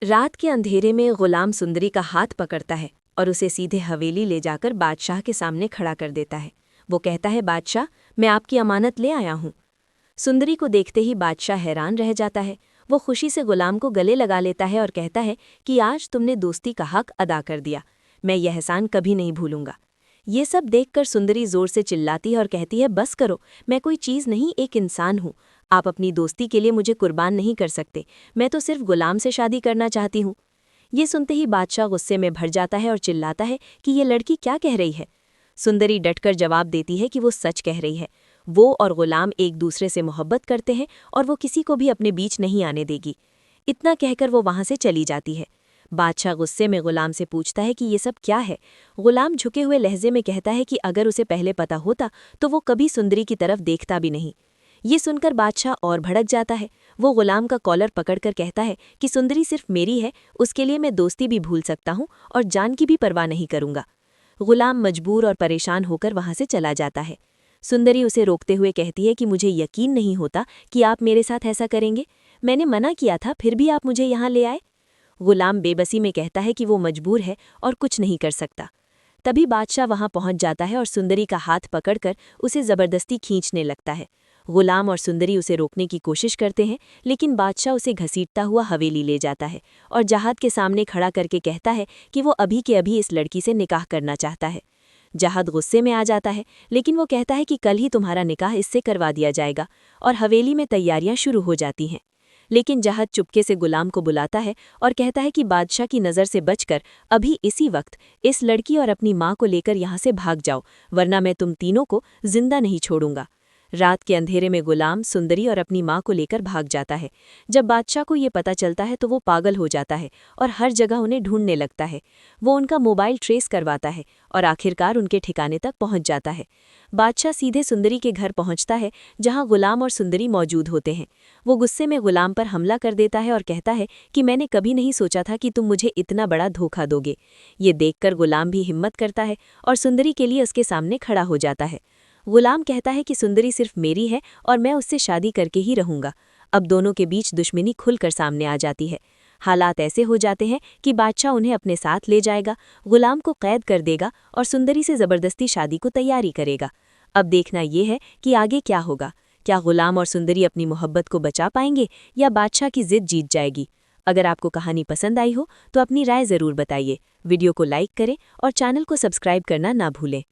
रात के अंधेरे में गुलाम सुंदरी का हाथ पकड़ता है और उसे सीधे हवेली ले जाकर बादशाह के सामने खड़ा कर देता है। वो कहता है, बादशाह, मैं आपकी अमानत ले आया हूँ। सुंदरी को देखते ही बादशाह हैरान रह जाता है। वो खुशी से गुलाम को गले लगा लेता है और कहता है कि आज तुमने दोस्ती का हक अदा कर दिया, मैं यह एहसान कभी नहीं भूलूंगा। ये सब देखकर सुंदरी जोर से चिल्लाती है और कहती है, बस करो, मैं कोई चीज़ नहीं, एक इंसान हूँ। आप अपनी दोस्ती के लिए मुझे कुर्बान नहीं कर सकते, मैं तो सिर्फ गुलाम से शादी करना चाहती हूँ। ये सुनते ही बादशाह गुस्से में भर जाता है और चिल्लाता है कि ये लड़की क्या कह रही है। सुंदरी डटकर जवाब देती है कि वो सच कह रही है। वो और गुलाम एक दूसरे से मोहब्बत करते हैं और वो किसी को भी अपने बीच नहीं आने देगी। इतना कहकर वो वहाँ से चली जाती है। बादशाह गुस्से में गुलाम से पूछता है कि ये सब क्या है। गुलाम झुके हुए लहजे में कहता है कि अगर उसे पहले पता होता तो वो कभी सुंदरी की तरफ देखता भी नहीं। ये सुनकर बादशाह और भड़क जाता है। वो गुलाम का कॉलर पकड़कर कहता है कि सुंदरी सिर्फ मेरी है, उसके लिए मैं दोस्ती भी भूल सकता हूँ और जान की भी परवाह नहीं करूँगा। गुलाम मजबूर और परेशान होकर वहाँ से चला जाता है। सुंदरी उसे रोकते हुए कहती है कि मुझे यकीन नहीं होता कि आप मेरे साथ ऐसा करेंगे। मैंने मना किया था, फिर भी आप मुझे यहाँ ले आए। गुलाम बेबसी में कहता है कि वो मजबूर है और कुछ नहीं कर सकता। तभी बादशाह वहां पहुंच जाता है और सुंदरी का हाथ पकड़कर उसे जबरदस्ती खींचने लगता है। गुलाम और सुंदरी उसे रोकने की कोशिश करते हैं, लेकिन बादशाह उसे घसीटता हुआ हवेली ले जाता है और जहाद के सामने खड़ा करके कहता है कि वो अभी के अभी इस लड़की से निकाह करना चाहता है। जहाद गुस्से में आ जाता है, लेकिन वो कहता है कि कल ही तुम्हारा निकाह इससे करवा दिया जाएगा और हवेली में तैयारियां शुरू हो जाती हैं। लेकिन जहाद चुपके से गुलाम को बुलाता है और कहता है कि बादशाह की नज़र से बचकर अभी इसी वक्त इस लड़की और अपनी माँ को लेकर यहाँ से भाग जाओ, वरना मैं तुम तीनों को जिंदा नहीं छोड़ूंगा। रात के अंधेरे में गुलाम सुंदरी और अपनी माँ को लेकर भाग जाता है। जब बादशाह को ये पता चलता है तो वो पागल हो जाता है और हर जगह उन्हें ढूंढने लगता है। वो उनका मोबाइल ट्रेस करवाता है और आखिरकार उनके ठिकाने तक पहुंच जाता है। बादशाह सीधे सुंदरी के घर पहुंचता है, जहां गुलाम और सुंदरी मौजूद होते हैं। वो गुस्से में गुलाम पर हमला कर देता है और कहता है कि मैंने कभी नहीं सोचा था कि तुम मुझे इतना बड़ा धोखा दोगे। ये देखकर गुलाम भी हिम्मत करता है और सुंदरी के लिए उसके सामने खड़ा हो जाता है। गुलाम कहता है कि सुंदरी सिर्फ मेरी है और मैं उससे शादी करके ही रहूंगा। अब दोनों के बीच दुश्मनी खुलकर सामने आ जाती है। हालात ऐसे हो जाते हैं कि बादशाह उन्हें अपने साथ ले जाएगा, गुलाम को कैद कर देगा और सुंदरी से ज़बरदस्ती शादी को तैयारी करेगा। अब देखना ये है कि आगे क्या होगा। क्या गुलाम और सुंदरी अपनी मोहब्बत को बचा पाएंगे या बादशाह की जिद जीत जाएगी। अगर आपको कहानी पसंद आई हो तो अपनी राय ज़रूर बताइए। वीडियो को लाइक करें और चैनल को सब्सक्राइब करना ना भूलें।